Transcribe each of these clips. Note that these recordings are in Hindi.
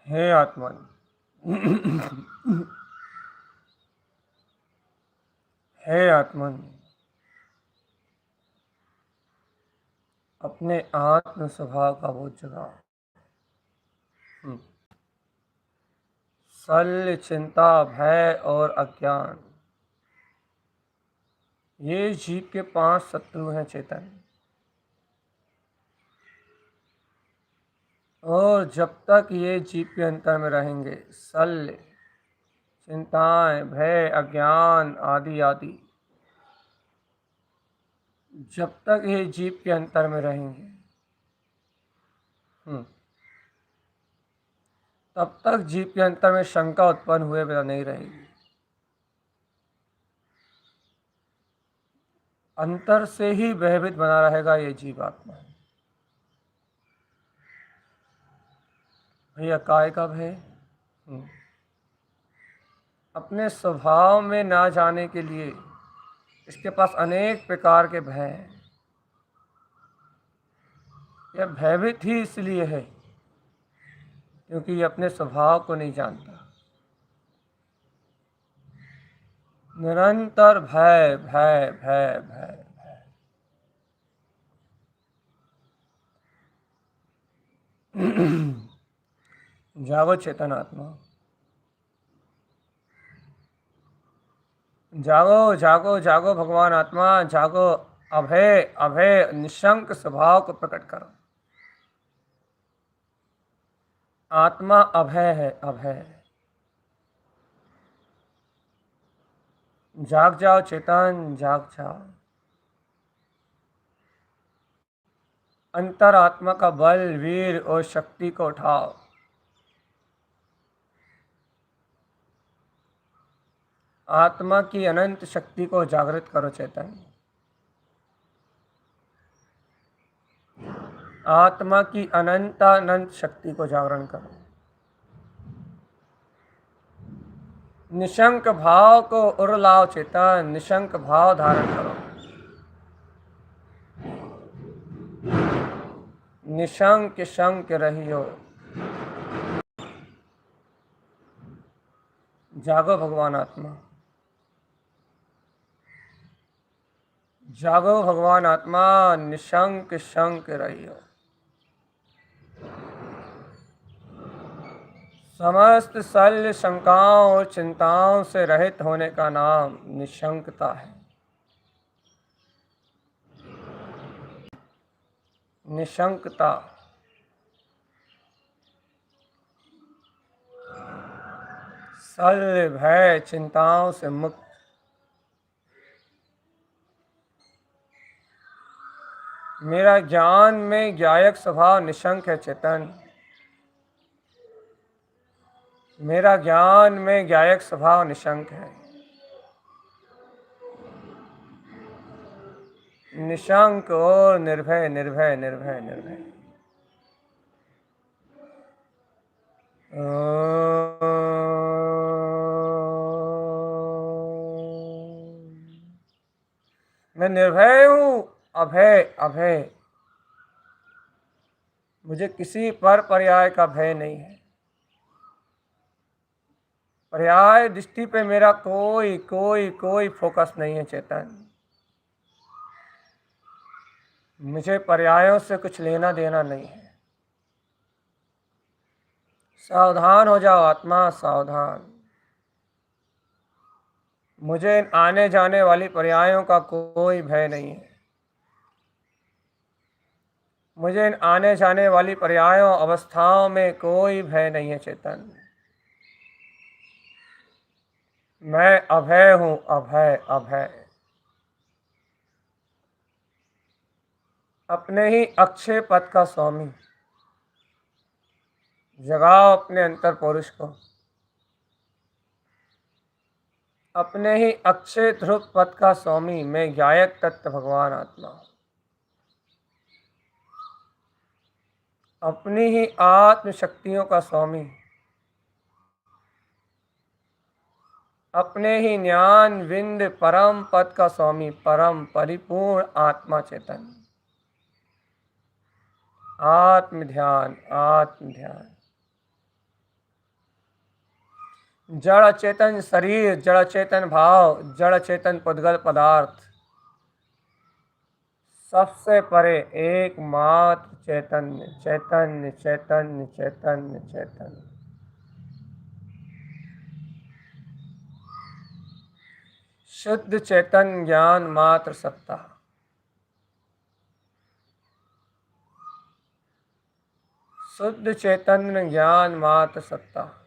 हे आत्मन, हे आत्मन, अपने आत्म स्वभाव का बोध जगाओ। शल्य, चिंता, भय और अज्ञान, ये जीव के 5 शत्रु हैं चेतन। और जब तक ये जीव के अंतर में रहेंगे, शल्य, चिंताएं, भय, अज्ञान आदि आदि, जब तक ये जीव के अंतर में रहेंगे, तब तक जीव के अंतर में शंका उत्पन्न हुए बिना नहीं रहेगी। अंतर से ही भयभीत बना रहेगा ये जीवात्मा। भैया काय का भय? अपने स्वभाव में ना जाने के लिए इसके पास अनेक प्रकार के भय हैं। यह भयभीत ही इसलिए है क्योंकि ये अपने स्वभाव को नहीं जानता। निरंतर भय भय भय भय। जागो चेतन आत्मा, जागो जागो जागो भगवान आत्मा, जागो। अभय अभय निशंक स्वभाव को प्रकट करो। आत्मा अभय है, अभय। जाग जाओ चेतन, जाग जाओ। अंतरात्मा का बल, वीर और शक्ति को उठाओ। आत्मा की अनंत शक्ति को जागृत करो चेतन। आत्मा की अनंत शक्ति को जागरण करो। निशंक भाव को उड़लाओ चेतन, निशंक भाव धारण करो। निशंक शंक रहियो। जागो भगवान आत्मा, जागो भगवान आत्मा, निशंक शंक रहियो। समस्त शल्य शंकाओं और चिंताओं से रहित होने का नाम निशंकता है। निशंकता। शल्य भय चिंताओं से मुक्त। मेरा ज्ञान में ज्ञायक स्वभाव निशंक है चेतन। मेरा ज्ञान में ज्ञायक स्वभाव निशंक है। निशंक और निर्भय निर्भय निर्भय निर्भय। मैं निर्भय हूं, अभय अभय। मुझे किसी पर पर्याय का भय नहीं है। पर्याय दृष्टि पे मेरा कोई कोई कोई फोकस नहीं है चेतन। मुझे पर्यायों से कुछ लेना देना नहीं है। सावधान हो जाओ आत्मा, सावधान। मुझे इन आने जाने वाली पर्यायों का कोई भय नहीं है। मुझे इन आने जाने वाली पर्यायों अवस्थाओं में कोई भय नहीं है चेतन। मैं अभय हूं, अभय अभय। अपने ही अक्षय पद का स्वामी। जगाओ अपने अंतर पुरुष को। अपने ही अक्षय ध्रुव पद का स्वामी मैं गायक तत्व भगवान आत्मा। अपनी ही आत्म शक्तियों का स्वामी। अपने ही ज्ञान विंद परम पद का स्वामी, परम परिपूर्ण आत्मा चेतन। आत्म ध्यान, आत्म ध्यान। जड़ चेतन शरीर, जड़ चेतन भाव, जड़ चेतन पुद्गल पदार्थ, सबसे परे एकमात्र चैतन्य चैतन्य चैतन्य चैतन्य चैतन्य। शुद्ध चेतन ज्ञान मात्र सत्ता। शुद्ध चैतन्य ज्ञान मात्र सत्ता।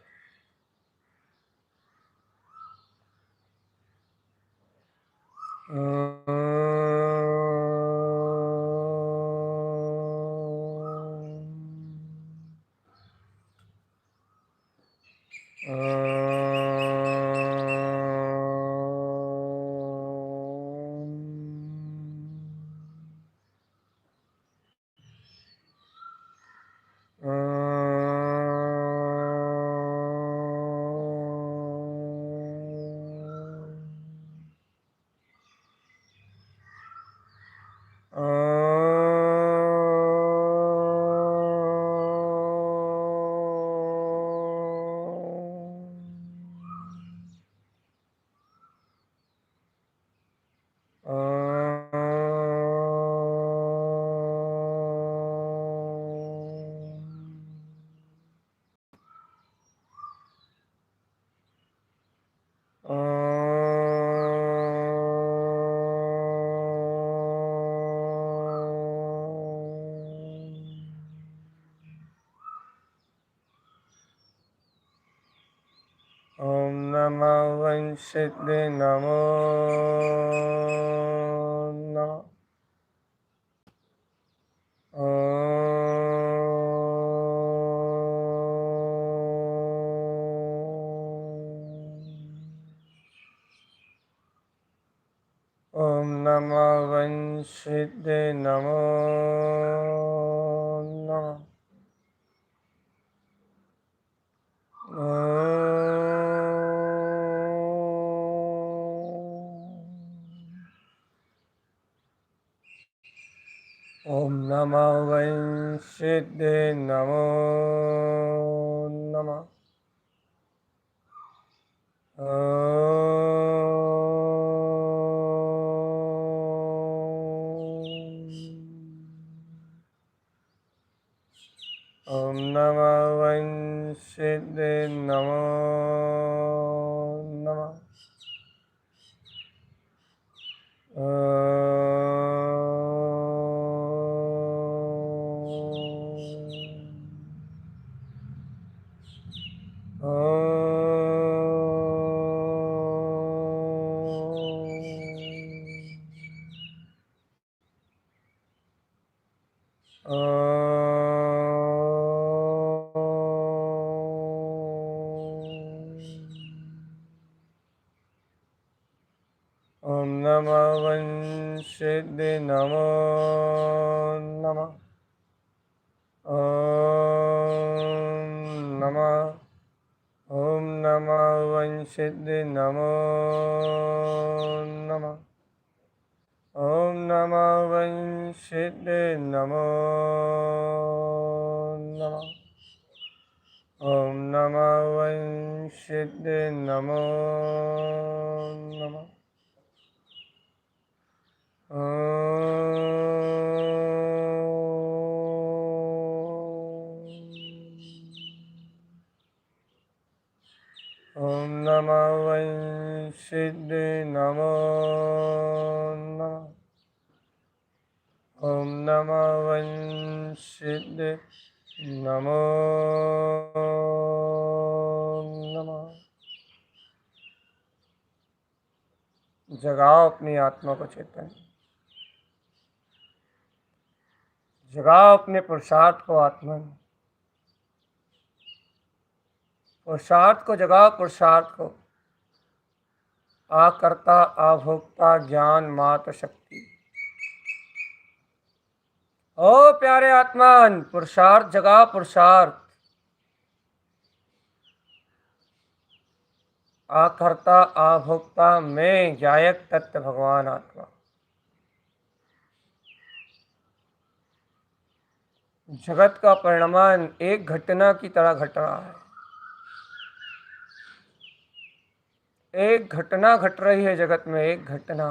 सिद्धि नमो नमः। ओम नमः वंशिते नमो नमः। ओम नमः वंशिते नमो नमः। ओम नमः वंशिते नमो नमः। ओम नमः वंशिते नमो नमः। ओम नमः वंशिते नमो नमः। ओम नमः वंशिते नमो नमः। ओम नमः वंशिते नमो नमः। ओम नमः वंशिते नमो नमः। ओम नमः वंशिते नमो नमः। जगाओ अपनी आत्मा को चेतन, जगाओ अपने पुरुषार्थ को आत्मा में, पुरुषार्थ को जगाओ, पुरुषार्थ को। आकर्ता आभोक्ता ज्ञान मात्र शक्ति। ओ प्यारे आत्मान, पुरुषार्थ जगाओ, पुरुषार्थ। आकर्ता आभोक्ता में ज्ञायक तत्व भगवान आत्मा। जगत का परिणाम एक घटना की तरह घट रहा है। एक घटना घट रही है जगत में, एक घटना,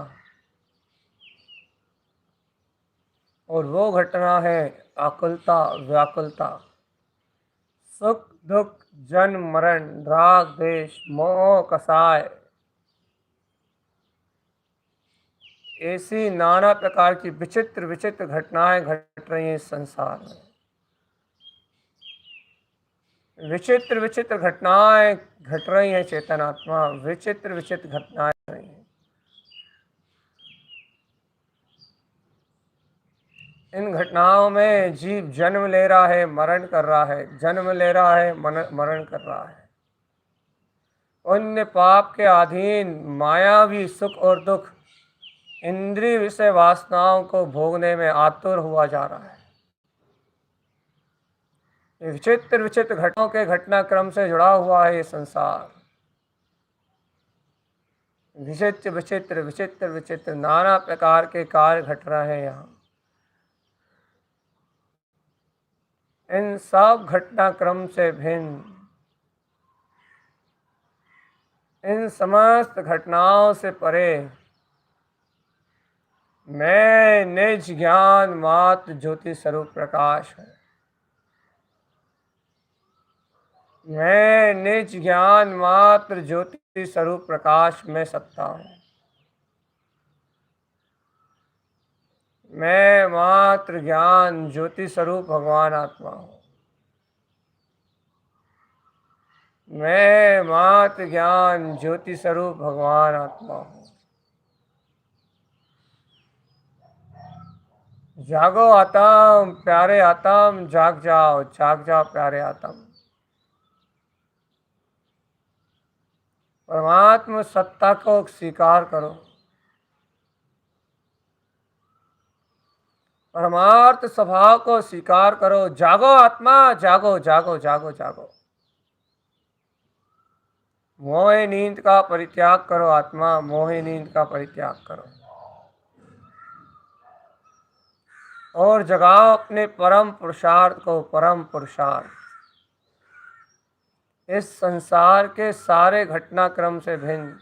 और वो घटना है आकुलता, व्याकुलता, सुख दुख, जन्म मरण, राग द्वेष, मोह कसाय, ऐसी नाना प्रकार की विचित्र विचित्र घटनाएं घट रही हैं इस संसार में। विचित्र विचित्र घटनाएं घट रही हैं चेतन आत्मा, विचित्र विचित्र घटनाएं घट रही हैं। इन घटनाओं में जीव जन्म ले रहा है, मरण कर रहा है, जन्म ले रहा है, मरण कर रहा है। पुण्य पाप के अधीन मायावी सुख और दुख, इंद्रिय विषय वासनाओं को भोगने में आतुर हुआ जा रहा है। विचित्र विचित्र घटनाओं के घटनाक्रम से जुड़ा हुआ है ये संसार। विचित्र विचित्र विचित्र विचित्र नाना प्रकार के कार्य घट रहे हैं यहाँ। इन सब घटनाक्रम से भिन्न, इन समस्त घटनाओं से परे मैं निज ज्ञान मात्र ज्योति स्वरूप प्रकाश है। मैं निज ज्ञान मात्र ज्योति स्वरूप प्रकाश में सत्ता हूँ। मैं मात्र ज्ञान ज्योति स्वरूप भगवान आत्मा हूँ। मैं मात ज्ञान ज्योति स्वरूप भगवान आत्मा हूँ। जागो आत्म प्यारे आत्म, जाग जाओ, जाग जाओ प्यारे आत्म। परमात्मा सत्ता को स्वीकार करो, परमार्थ स्वभाव को स्वीकार करो। जागो आत्मा, जागो जागो जागो जागो। मोह नींद का परित्याग करो आत्मा, मोह नींद का परित्याग करो और जगाओ अपने परम पुरुषार्थ को। परम पुरुषार्थ इस संसार के सारे घटनाक्रम से भिन्न,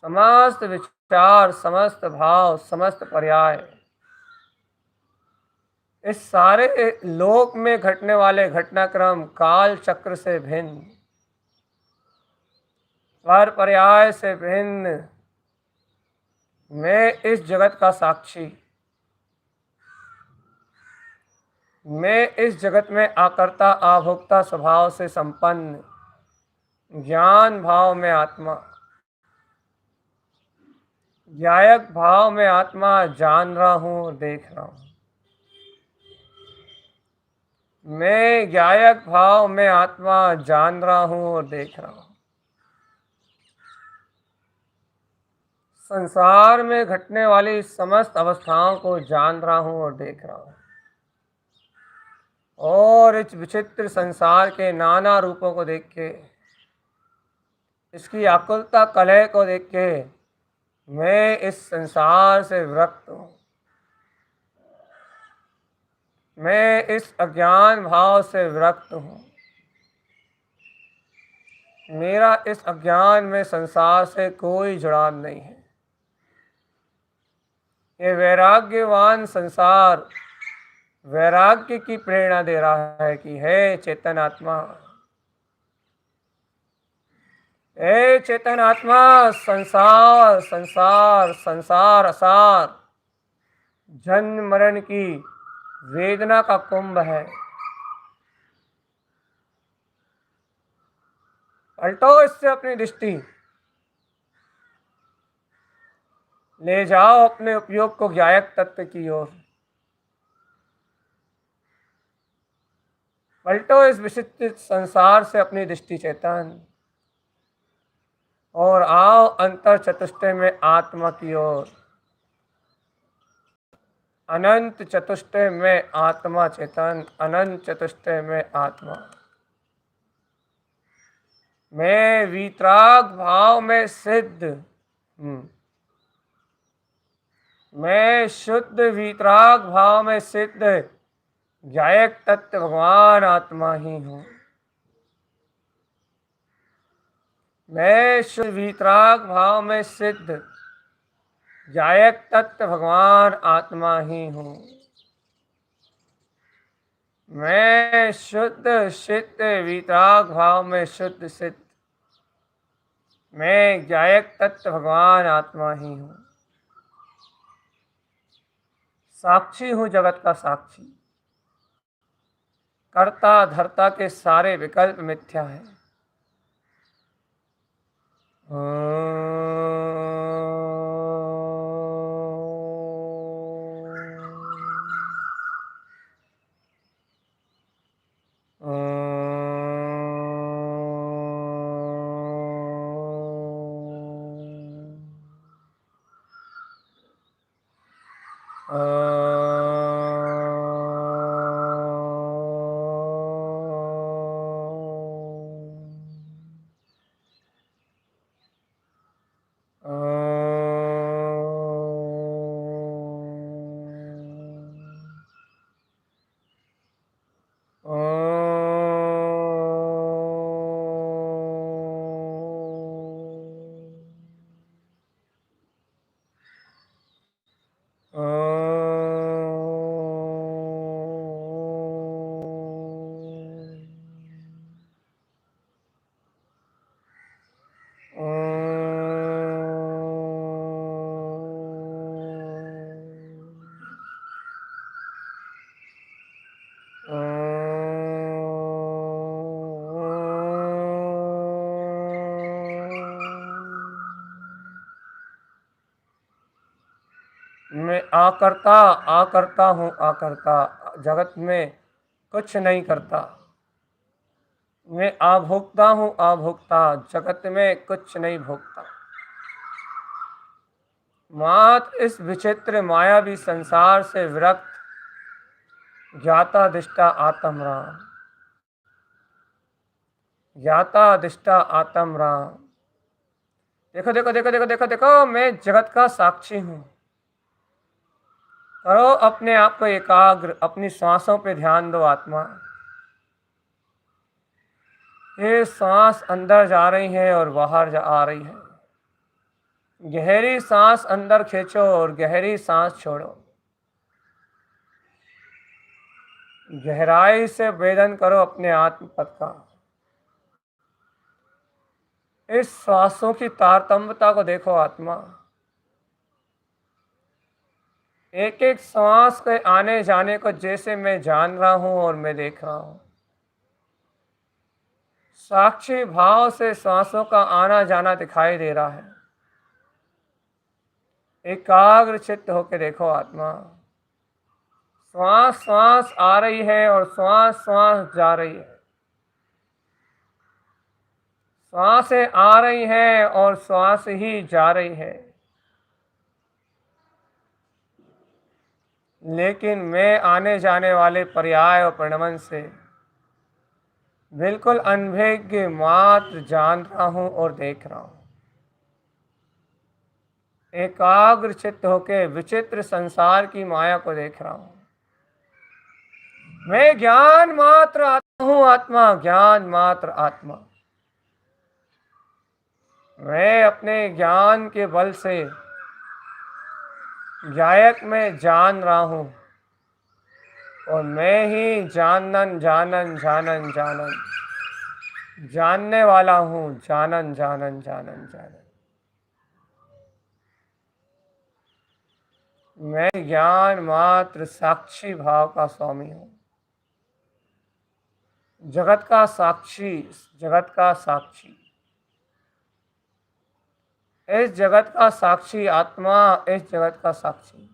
समस्त विचार, समस्त भाव, समस्त पर्याय, इस सारे लोक में घटने वाले घटनाक्रम काल चक्र से भिन्न, पर पर्याय से भिन्न, मैं इस जगत का साक्षी, मैं इस जगत में आकर्ता आभोक्ता स्वभाव से संपन्न ज्ञान भाव में आत्मा, ज्ञायक भाव में आत्मा जान रहा हूं, देख रहा हूं। मैं ज्ञायक भाव में आत्मा जान रहा हूं और देख रहा हूं। संसार में घटने वाली समस्त अवस्थाओं को जान रहा हूं और देख रहा हूं। और इस विचित्र संसार के नाना रूपों को देख के, इसकी आकुलता कलह को देख के मैं इस संसार से विरक्त हूं। मैं इस अज्ञान भाव से विरक्त हूं। मेरा इस अज्ञान में संसार से कोई जुड़ाव नहीं है। ये वैराग्यवान संसार वैराग्य की प्रेरणा दे रहा है कि हे चेतन आत्मा, हे चेतन आत्मा, संसार संसार संसार असार, जन्म मरण की वेदना का कुंभ है। पलटो इससे अपनी दृष्टि, ले जाओ अपने उपयोग को ज्ञायक तत्व की ओर। पलटो इस विचित्र संसार से अपनी दृष्टि चेतन और आओ अंतर चतुष्टय में आत्मा की ओर। अनंत चतुष्टय में आत्मा चेतन, अनंत चतुष्टय में आत्मा। मैं वीतराग भाव में सिद्ध, मैं शुद्ध वीतराग भाव में सिद्ध ज्ञायक तत्व भगवान आत्मा ही हूं। मैं शुद्ध वीतराग भाव में सिद्ध ज्ञायक तत्व भगवान आत्मा ही हूं। मैं शुद्ध सिद्ध वीतराग भाव में शुद्ध सिद्ध, मैं ज्ञायक तत्व भगवान आत्मा ही हूं। साक्षी हूं जगत का साक्षी। कर्ता धर्ता के सारे विकल्प मिथ्या है। मैं आकर्ता आकर्ता हूँ, आकर्ता, जगत में कुछ नहीं करता। मैं आभोक्ता हूँ, आभोक्ता, जगत में कुछ नहीं भोगता। मात्र इस विचित्र मायावी संसार से विरक्त ज्ञाता दिष्टा आत्म राम, ज्ञाता दिष्टा आत्म राम। देखो देखो देखो देखो देखो देखो, मैं जगत का साक्षी हूँ। करो अपने आप को एकाग्र, अपनी सांसों पे ध्यान दो आत्मा। ये सांस अंदर जा रही है और बाहर आ रही है। गहरी सांस अंदर खींचो और गहरी सांस छोड़ो। गहराई से वेदन करो अपने आत्मपद का। इस श्वासों की तारतम्यता को देखो आत्मा। एक एक सांस के आने जाने को जैसे मैं जान रहा हूं और मैं देख रहा हूं। साक्षी भाव से सांसों का आना जाना दिखाई दे रहा है। एकाग्र चित्त होकर देखो आत्मा। श्वास श्वास आ रही है और श्वास श्वास जा रही है। श्वासें आ रही है और श्वास ही जा रही है। लेकिन मैं आने जाने वाले पर्याय और परिणमन से बिल्कुल अनभिज्ञ मात्र जान रहा हूं और देख रहा हूं। एकाग्र चित्त होके विचित्र संसार की माया को देख रहा हूं। मैं ज्ञान मात्र आत्मा हूं, आत्मा, ज्ञान मात्र आत्मा। मैं अपने ज्ञान के बल से गायक में जान रहा हूं और मैं ही जानन जानन जानन जानन जानने वाला हूं। जानन जानन जानन जानन। मैं ज्ञान मात्र साक्षी भाव का स्वामी हूं। जगत का साक्षी, जगत का साक्षी, इस जगत का साक्षी आत्मा, इस जगत का साक्षी।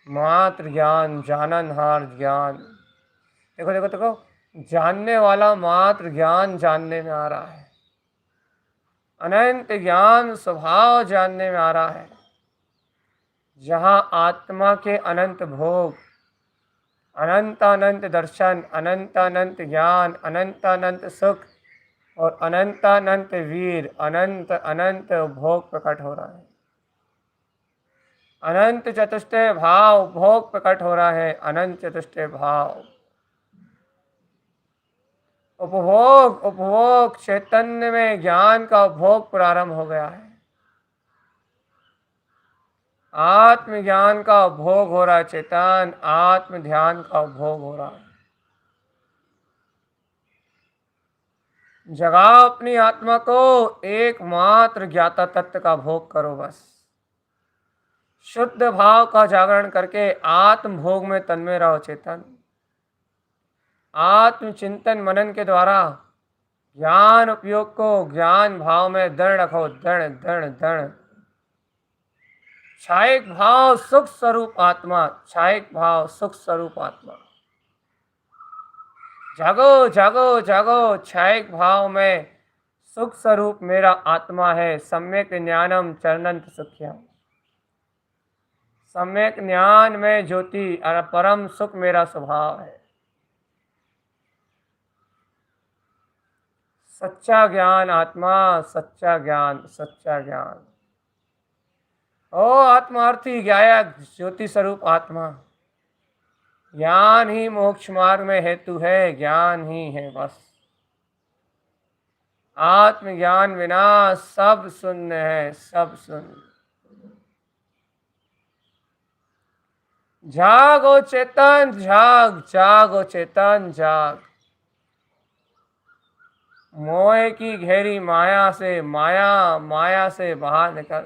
मात्र ज्ञान, जाननहार ज्ञान। देखो देखो देखो, जानने वाला मात्र ज्ञान जानने में आ रहा है। अनंत ज्ञान स्वभाव जानने में आ रहा है। जहाँ आत्मा के अनंत भोग, अनंत अनंत दर्शन, अनंत अनंत ज्ञान, अनंत अनंत सुख और अनंत अनंत वीर, अनंत अनंत भोग प्रकट हो रहा है। अनंत चतुष्टय भाव भोग प्रकट हो रहा है। अनंत चतुष्टय भाव उपभोग, उपभोग चैतन्य में ज्ञान का उपभोग प्रारंभ हो गया है। आत्म ज्ञान का उपभोग हो रहा है। चेतन आत्म ध्यान का उपभोग हो रहा है। जगाओ अपनी आत्मा को, एकमात्र ज्ञाता तत्व का भोग करो बस। शुद्ध भाव का जागरण करके आत्म भोग में तन्मय रहो। चेतन आत्म चिंतन मनन के द्वारा ज्ञान उपयोग को ज्ञान भाव में दृढ़ रखो। दृढ़ दृढ़ दृढ़। छायक भाव सुख स्वरूप आत्मा, छायक भाव सुख स्वरूप आत्मा। जागो जागो जागो, छायक भाव में सुख स्वरूप मेरा आत्मा है। सम्यक ज्ञानम चरणंत सुख्यम। सम्यक ज्ञान में ज्योति और परम सुख मेरा स्वभाव है। सच्चा ज्ञान आत्मा, सच्चा ज्ञान, सच्चा ज्ञान। ओ आत्मार्थी ज्ञायक ज्योति स्वरूप आत्मा, ज्ञान ही मोक्ष मार्ग में हेतु है, ज्ञान ही है बस। आत्मज्ञान बिना सब शून्य है, सब शून्य। जागो चेतन जाग, जागो चेतन जाग। मोह की घेरी माया से, माया से बाहर निकल।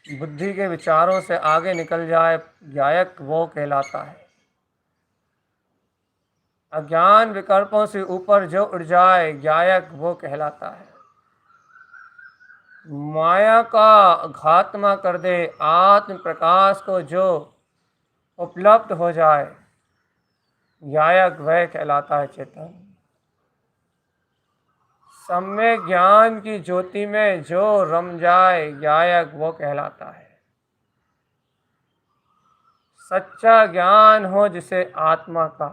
बुद्धि के विचारों से आगे निकल जाए ज्ञायक वो कहलाता है। अज्ञान विकल्पों से ऊपर जो उड़ जाए ज्ञायक वो कहलाता है। माया का घात्मा कर दे आत्म प्रकाश को जो उपलब्ध हो जाए ज्ञायक वह कहलाता है चेतन। सम्यक ज्ञान की ज्योति में जो रम जाए ज्ञायक वो कहलाता है। सच्चा ज्ञान हो जिसे आत्मा का,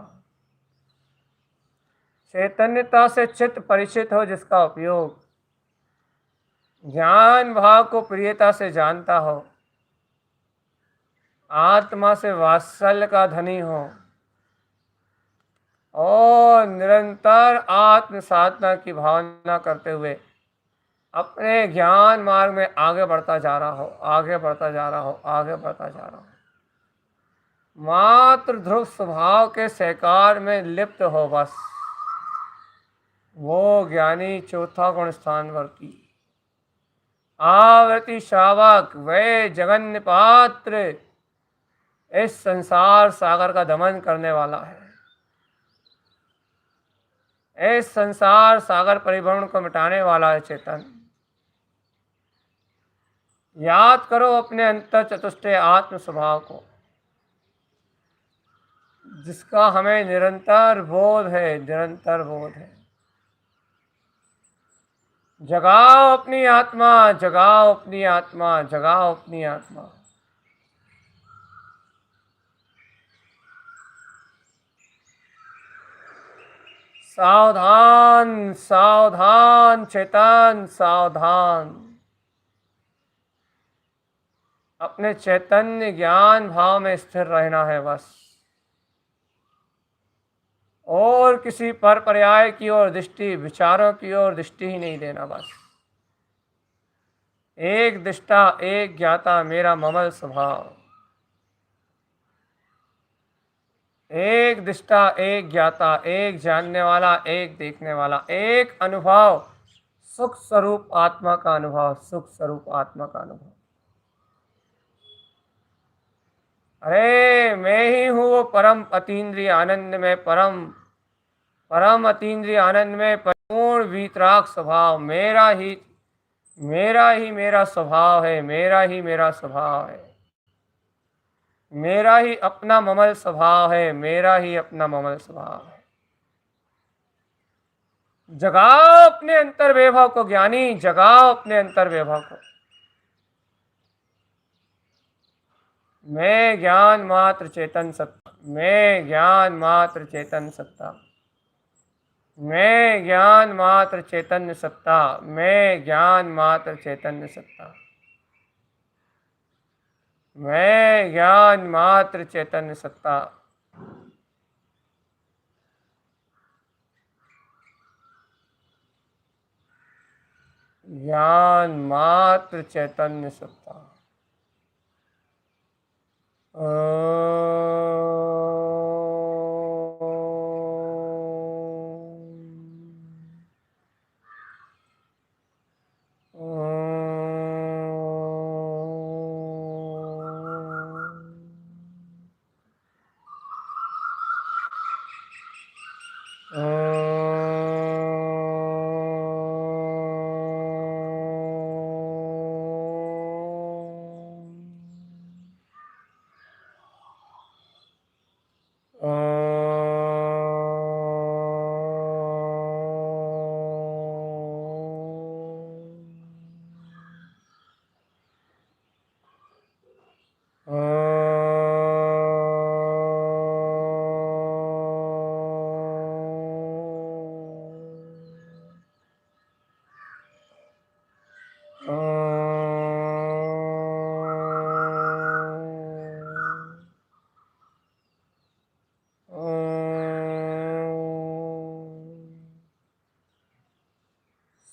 चैतन्यता से चित्त परिचित हो जिसका उपयोग, ज्ञान भाव को प्रियता से जानता हो, आत्मा से वात्सल्य का धनी हो और निरंतर आत्म साधना की भावना करते हुए अपने ज्ञान मार्ग में आगे बढ़ता जा रहा हो, आगे बढ़ता जा रहा हो, आगे बढ़ता जा रहा हो। मात्र ध्रुव स्वभाव के सहकार में लिप्त हो बस, वो ज्ञानी चौथा गुण स्थानवर्ती आवृत्ति श्रावक वे जगन्य पात्र इस संसार सागर का दमन करने वाला है। इस संसार सागर परिभ्रमण को मिटाने वाला है चेतन। याद करो अपने अंतर चतुष्टय आत्म स्वभाव को जिसका हमें निरंतर बोध है, निरंतर बोध है। जगाओ अपनी आत्मा, जगाओ अपनी आत्मा, जगाओ अपनी आत्मा। सावधान सावधान चेतन सावधान। अपने चैतन्य ज्ञान भाव में स्थिर रहना है बस, और किसी पर पर्याय की ओर दृष्टि, विचारों की ओर दृष्टि ही नहीं देना बस। एक दृष्टा एक ज्ञाता मेरा ममल स्वभाव, एक दृष्टा एक ज्ञाता, एक जानने वाला एक देखने वाला, एक अनुभव सुख स्वरूप आत्मा का अनुभव, सुख स्वरूप आत्मा का अनुभव। अरे मैं ही हूँ वो परम अतीन्द्रिय आनंद में, परम अतीन्द्रिय आनंद में पूर्ण वीतराग स्वभाव मेरा ही मेरा ही मेरा स्वभाव है, मेरा ही मेरा स्वभाव है, मेरा ही अपना ममल स्वभाव है, मेरा ही अपना ममल स्वभाव है। जगाओ अपने अंतर वैभव को ज्ञानी, जगाओ अपने अंतर वैभव को। मैं ज्ञान मात्र चेतन सत्ता, मैं ज्ञान मात्र चेतन सत्ता, मैं ज्ञान मात्र चैतन्य सत्ता, मैं ज्ञान मात्र चैतन्य सत्ता, मैं ज्ञान मात्र चैतन्य सत्ता। ज्ञान मात्र चैतन्य सत्ता।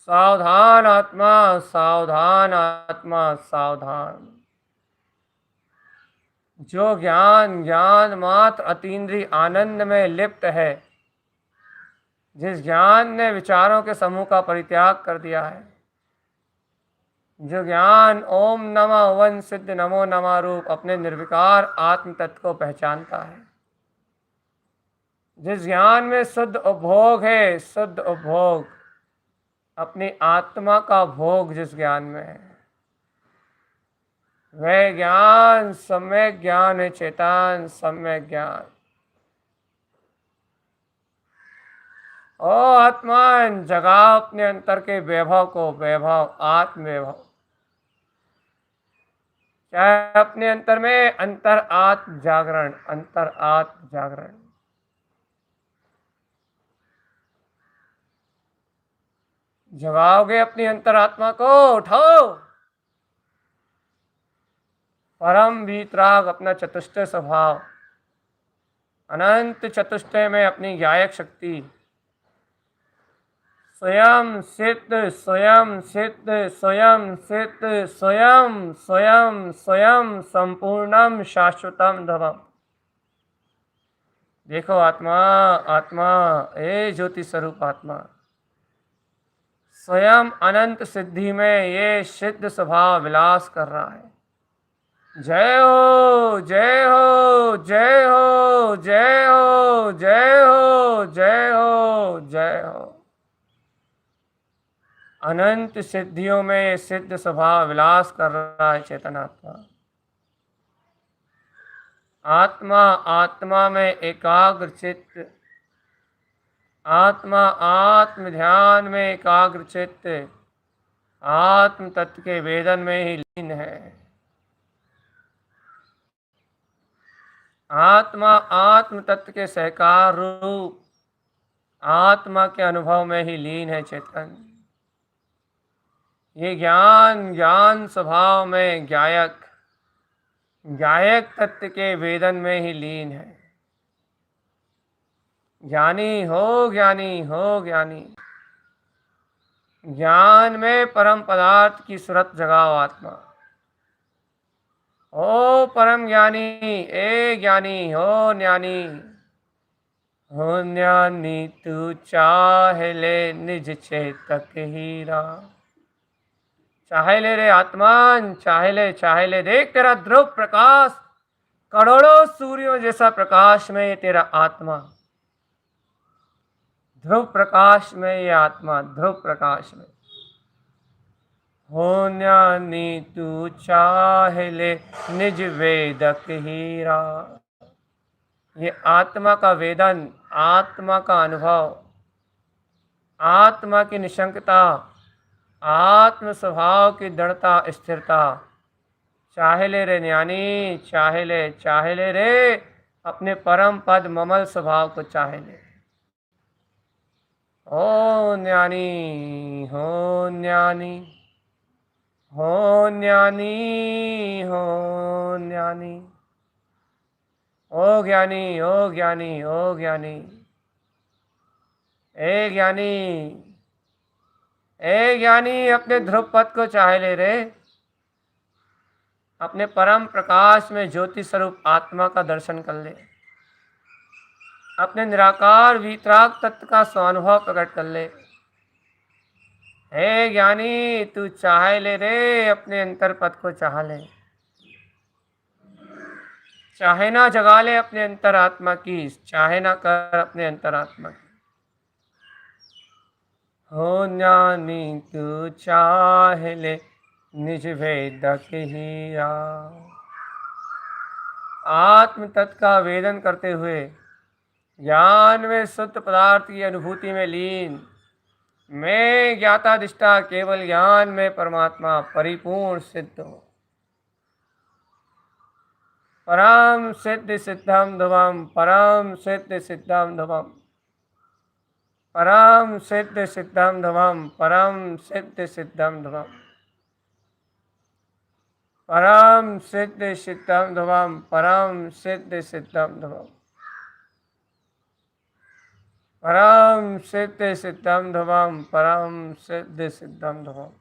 सावधान आत्मा, सावधान आत्मा, सावधान। जो ज्ञान ज्ञान मात्र अतीन्द्रिय आनंद में लिप्त है, जिस ज्ञान ने विचारों के समूह का परित्याग कर दिया है, जो ज्ञान ओम नमः वन सिद्ध नमो नमः रूप अपने निर्विकार आत्म तत्व को पहचानता है, जिस ज्ञान में शुद्ध उपभोग है, शुद्ध उपभोग अपनी आत्मा का भोग जिस ज्ञान में है, वह ज्ञान सम्यक ज्ञान है, चेतन सम्यक ज्ञान। ओ आत्मान, जगाओ अपने अंतर के वैभव को, वैभव आत्म वैभव। चाहे अपने अंतर में अंतर आत्म जागरण, अंतर आत्म जागरण। जगाओगे अपनी अंतरात्मा को, उठाओ। परम वीतराग अपना चतुष्टय स्वभाव, अनंत चतुष्टय में अपनी गायक शक्ति, स्वयं सिद्ध स्वयं सिद्ध स्वयं सिद्ध स्वयं स्वयं स्वयं संपूर्णम शाश्वतम धवम। देखो आत्मा, आत्मा ए ज्योति स्वरूप आत्मा, स्वयं अनंत सिद्धि में ये सिद्ध स्वभाव विलास कर रहा है। जय हो जय हो जय हो जय हो जय हो जय हो जय हो। अनंत सिद्धियों में ये सिद्ध स्वभाव विलास कर रहा है चेतन आत्मा। आत्मा आत्मा में एकाग्र चित्त, आत्मा आत्म ध्यान में एकाग्र चित्त, आत्म तत्व के वेदन में ही लीन है। आत्मा आत्म तत्व के सहकार रूप आत्मा के अनुभव में ही लीन है चेतन। ये ज्ञान ज्ञान स्वभाव में गायक, गायक तत्व के वेदन में ही लीन है। ज्ञानी हो, ज्ञानी हो, ज्ञानी। ज्ञान में परम पदार्थ की सूरत जगाओ आत्मा। ओ परम ज्ञानी, ए ज्ञानी हो ज्ञानी, हो ज्ञानी तू चाहे ले निज चेतक हीरा। चाहे ले रे आत्मान, चाहे ले। देख तेरा ध्रुव प्रकाश, करोड़ों सूर्यों जैसा प्रकाश में ये तेरा आत्मा, ध्रुव प्रकाश में ये आत्मा, ध्रुव प्रकाश में। हो ज्ञानी तू चाह ले निज वेदक हीरा। ये आत्मा का वेदन, आत्मा का अनुभव, आत्मा की निशंकता, आत्म स्वभाव की दृढ़ता स्थिरता, चाहे ले रे ज्ञानी, चाहे ले रे अपने परम पद ममल स्वभाव को चाहे ले। हो ज्ञानी, हो ज्ञानी, हो ज्ञानी, हो ज्ञानी, ओ ज्ञानी, ओ ज्ञानी, ओ ज्ञानी, ए ज्ञानी, ए ज्ञानी अपने ध्रुव पद को चाहे ले रे, अपने परम प्रकाश में ज्योति स्वरूप आत्मा का दर्शन कर ले, अपने निराकार वीतराग तत्व का स्वानुभव प्रकट कर ले। हे ज्ञानी तू चाहे ले रे अपने अंतर पद को चाह ले, चाहे ना जगा ले अपने अंतरात्मा की, चाहे ना कर अपने अंतरात्मा की। हो ज्ञानी तू चाहे ले निज भेदक हीरा। आत्म तत्व का वेदन करते हुए ज्ञान में शुद्ध पदार्थ की अनुभूति में लीन, मैं ज्ञाता दिष्टा केवल ज्ञान में परमात्मा परिपूर्ण सिद्ध हो। परम सिद्ध सिद्धम ध्रुवम, परम सिद्ध सिद्धम ध्रुवम, परम सिद्ध सिद्धम ध्रुवम, परम सिद्ध सिद्धम ध्रुवम, परम सिद्ध सिद्धम ध्रुवम, परम सिद्ध सिद्धम ध्रुवम, परम सिद्ध सिद्धम ध्रुवम, परम सिद्ध सिद्धम ध्रुवम।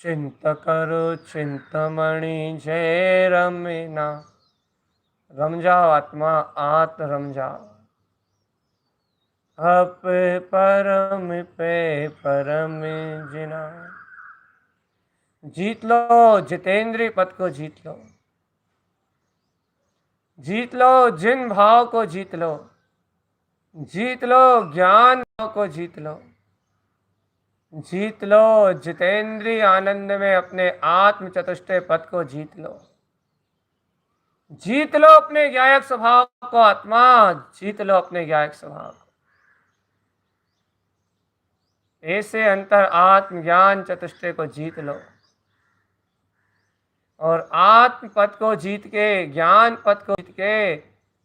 चिंता करो चिंतामणि जय रमीना, रम जाओ आत्मा, आत्म रम जाओ। अप परम पे परम जिना, जीत लो जितेंद्रीय पद को, जीत लो, जीत लो जिन भाव को, जीत लो, जीत लो ज्ञान भाव को, जीत लो, जीत लो जितेंद्रीय आनंद में अपने आत्म चतुष्टय पद को, जीत लो, जीत लो अपने ज्ञायक स्वभाव को आत्मा, जीत लो अपने ज्ञायक स्वभाव को। ऐसे अंतर आत्म ज्ञान चतुष्टय को जीत लो और आत्म पद को जीत के, ज्ञान पद को जीत के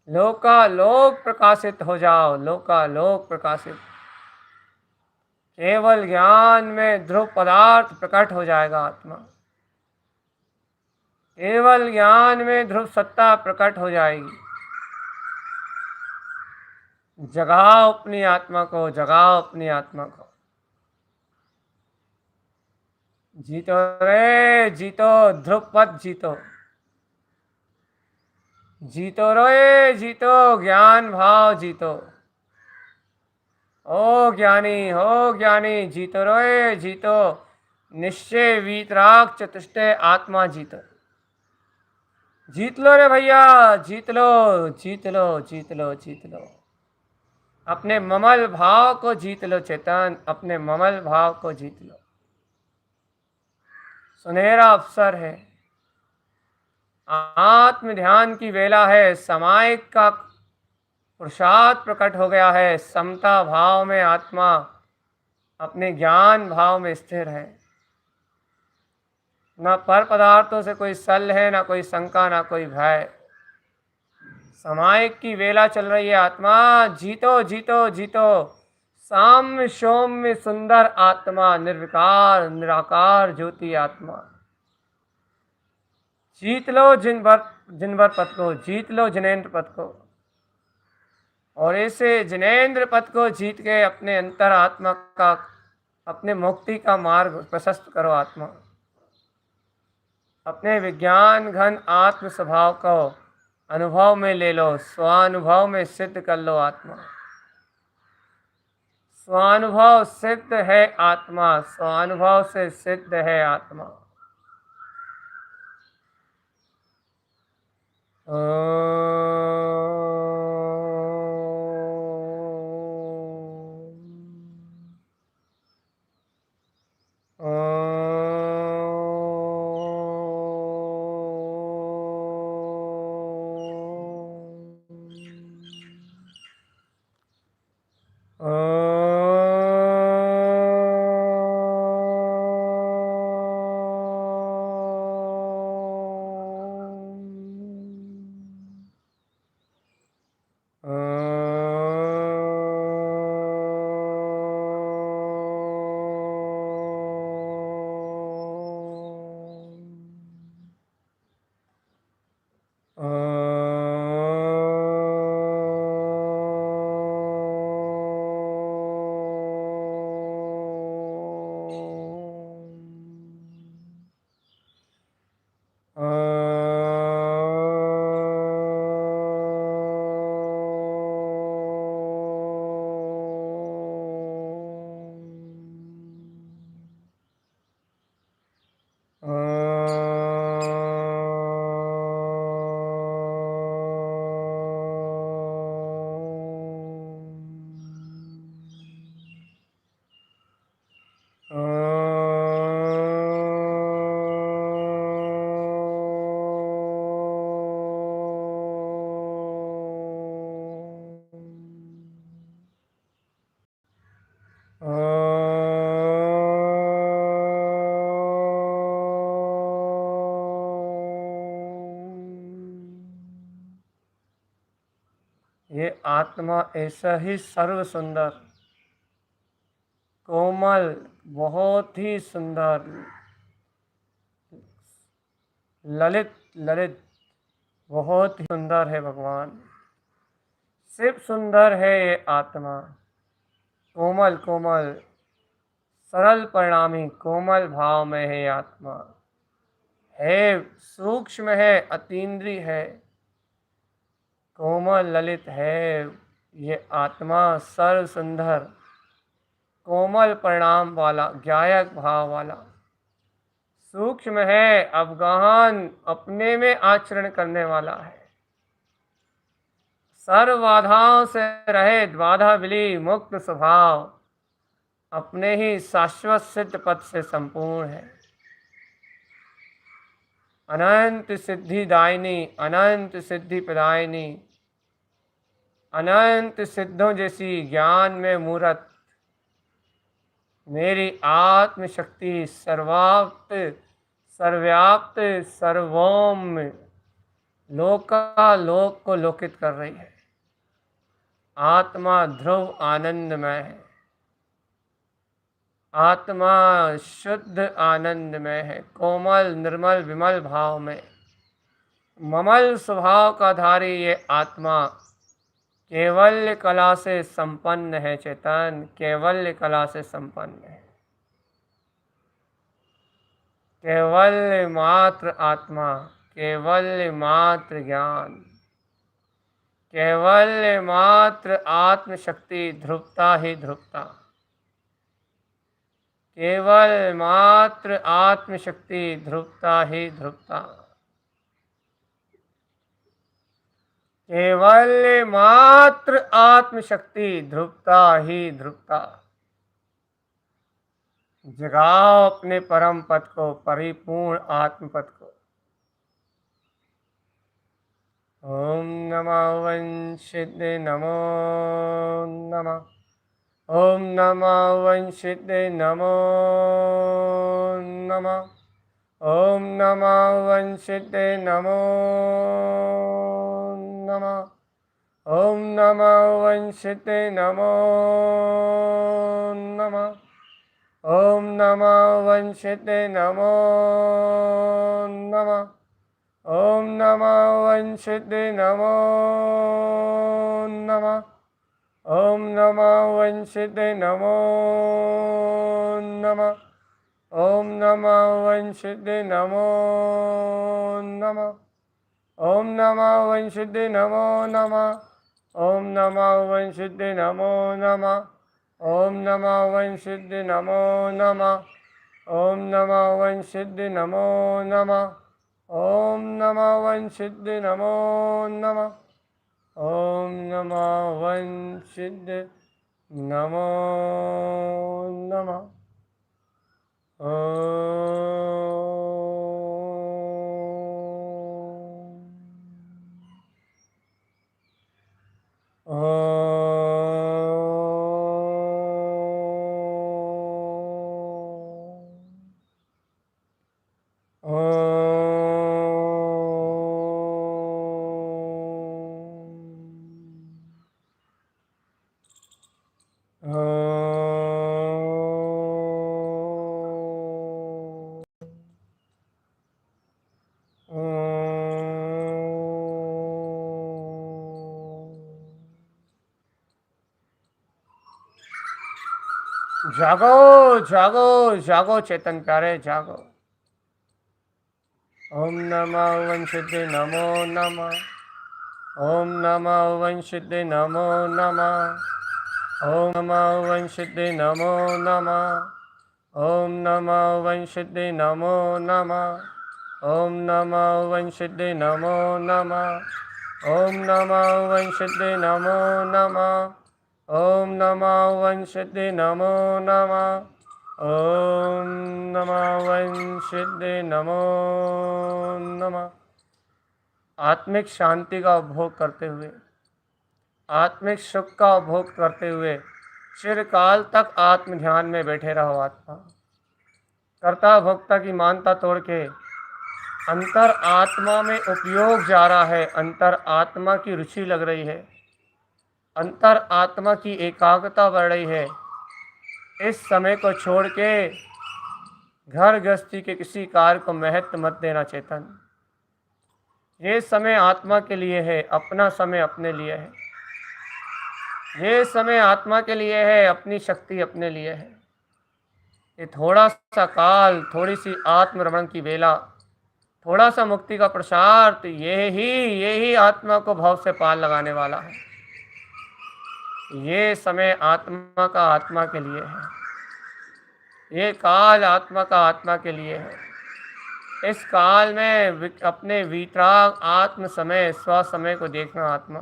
लोकालोक प्रकाशित हो जाओ, लोकालोक प्रकाशित। केवल ज्ञान में ध्रुव पदार्थ प्रकट हो जाएगा आत्मा, केवल ज्ञान में ध्रुव सत्ता प्रकट हो जाएगी। जगाओ अपनी आत्मा को, जगाओ अपनी आत्मा को। जीतो रे जीतो, ध्रुव पद जीतो, जीतो रे जीतो, ज्ञान भाव जीतो। ओ ज्ञानी, हो ज्ञानी, जीतो रे जीतो, निश्चय वीतराग चतुष्टय आत्मा जीतो। जीत लो रे भैया, जीत लो, जीत लो, जीत लो, जीत लो। अपने ममल भाव को जीत लो चेतन, अपने ममल भाव को जीत लो। सुनहरा अवसर है, आत्म ध्यान की वेला है, समायिक का पुरुषार्थ प्रकट हो गया है। समता भाव में आत्मा अपने ज्ञान भाव में स्थिर है। ना पर पदार्थों से कोई सल है, ना कोई शंका, ना कोई भय। समायिक की वेला चल रही है आत्मा, जीतो जीतो जीतो। साम्य सौम्य सुंदर आत्मा, निर्विकार निराकार ज्योति आत्मा। जीत लो जिन भर पद को, जीत लो जिनेन्द्र पद को। और ऐसे जिनेंद्र पद को जीत के अपने अंतर आत्मा का, अपने मुक्ति का मार्ग प्रशस्त करो आत्मा। अपने विज्ञान घन आत्म स्वभाव को अनुभव में ले लो, स्वानुभव में सिद्ध कर लो आत्मा। स्वानुभव सिद्ध है आत्मा, स्वानुभव से सिद्ध है आत्मा। ये आत्मा ऐसा ही सर्व सुंदर, कोमल, बहुत ही सुंदर, ललित ललित, बहुत ही सुंदर है भगवान। सिर्फ सुंदर है ये आत्मा, कोमल कोमल, सरल परिणामी, कोमल भाव में है आत्मा। है सूक्ष्म है, अतीन्द्रिय है, कोमल ललित है ये आत्मा, सर्व सुंदर, कोमल परिणाम वाला, ज्ञायक भाव वाला, सूक्ष्म है, अवगाहन, अपने में आचरण करने वाला है, सर्व बाधाओं से रहित, बाधा विली, मुक्त स्वभाव, अपने ही शाश्वत सिद्ध पद से संपूर्ण है। अनंत सिद्धि दायिनी, अनंत सिद्धि प्रदायिनी, अनंत सिद्धों जैसी ज्ञान में मूर्त मेरी आत्म शक्ति सर्वाप्त, सर्वव्याप्त, सर्वोम, लोकालोक को लोकित कर रही है। आत्मा ध्रुव आनंदमय है, आत्मा शुद्ध आनंदमय है, कोमल निर्मल विमल भाव में, ममल स्वभाव का धारी ये आत्मा केवल्य कला से संपन्न है। चेतन केवल्य कला से संपन्न है, केवल्य मात्र आत्मा, केवल्य मात्र ज्ञान, केवल्य मात्र आत्मशक्ति, ध्रुवता ही ध्रुवता, केवल मात्र आत्मशक्ति, ध्रुवता ही ध्रुवता, केवल मात्र आत्मशक्ति, ध्रुवता ही ध्रुवता। जगाओ अपने परम पद को, परिपूर्ण आत्म पद को। ओम नमः वंशिते नमो नमः, ओम नमः वंशिते नमो नमः, ओम नमः वंशिते नमो नमः, ओम नमः वंशिते नमो नमः, ओम नमः वंशिते नमो नमः, ओम नमः वंशिते नमो नमः, ओम नमः वंशिते नमो नमः। ओम नमः वंशिते नमो नमः। ओम नमः वंशिते नमो नमः। ओम नमः वंशिते नमो नमः। ओम नमः वंशिते नमो नमः। ओम नमः वंशिते नमो नमः। ओम नमः वंशिते नमो नमः। ओम नमः वंशिते नमो नमः। जागो जागो जागो चेतन प्यारे जागो। ओम नमः वंशिते नमो नमः। ओम नमः वंशिते नमो नमः। ओम नमः वंशिते नमो नमः। ओम नमः वंशिते नमो नमः। ओम नमः वंशिते नमो नमः। ओम नमः वंशिते नमो नमः। ओम नमः वंशिते नमो नमः। ओम नमः वंशिते नमो नमः। आत्मिक शांति का उपभोग करते हुए, आत्मिक सुख का उपभोग करते हुए चिरकाल तक आत्म ध्यान में बैठे रहो। आत्मा कर्ता भोक्ता की मानता तोड़ के अंतर आत्मा में उपयोग जा रहा है। अंतर आत्मा की रुचि लग रही है। अंतर आत्मा की एकाग्रता बढ़ रही है। इस समय को छोड़ के घर गृहस्थी के किसी कार्य को महत्व मत देना चेतन। ये समय आत्मा के लिए है, अपना समय अपने लिए है। ये समय आत्मा के लिए है, अपनी शक्ति अपने लिए है। ये थोड़ा सा काल, थोड़ी सी आत्मरमण की बेला, थोड़ा सा मुक्ति का प्रसार, तो यही आत्मा को भाव से पार लगाने वाला है। ये समय आत्मा का आत्मा के लिए है। ये काल आत्मा का आत्मा के लिए है। इस काल में अपने वितराग आत्म समय, स्व समय को देखना आत्मा।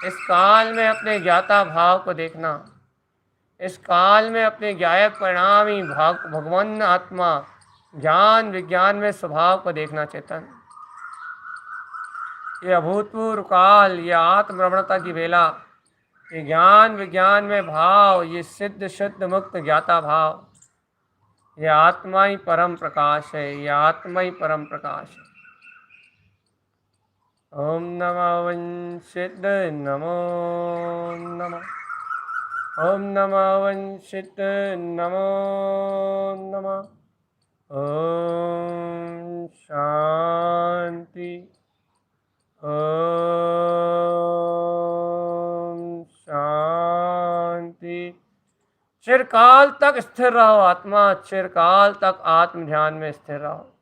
इस काल में अपने ज्ञाता भाव को देखना। इस काल में अपने ज्ञायक परिणामी भगवान आत्मा ज्ञान विज्ञान में स्वभाव को देखना चेतन। ये अभूतपूर्व काल, ये आत्मरमणता की बेला, ये ज्ञान विज्ञान में भाव, ये सिद्ध शुद्ध मुक्त ज्ञाता भाव, ये आत्मा ही परम प्रकाश है। ये आत्मा ही परम प्रकाश है। ओम नमः वंशित नमो नमः। ओम नमः वंशित नमो नमः। ओम शांति। ओम शांति। चिरकाल तक स्थिर रहो आत्मा, चिरकाल तक आत्म ध्यान में स्थिर रहो।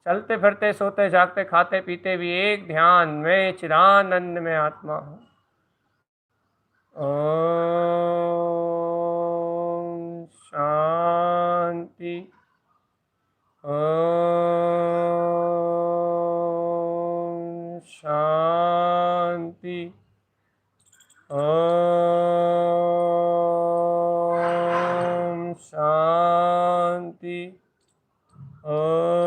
चलते फिरते सोते जागते खाते पीते भी एक ध्यान में चिदानंद में आत्मा हो। ओम शांति। ओम शांति। ओम शांति। ओम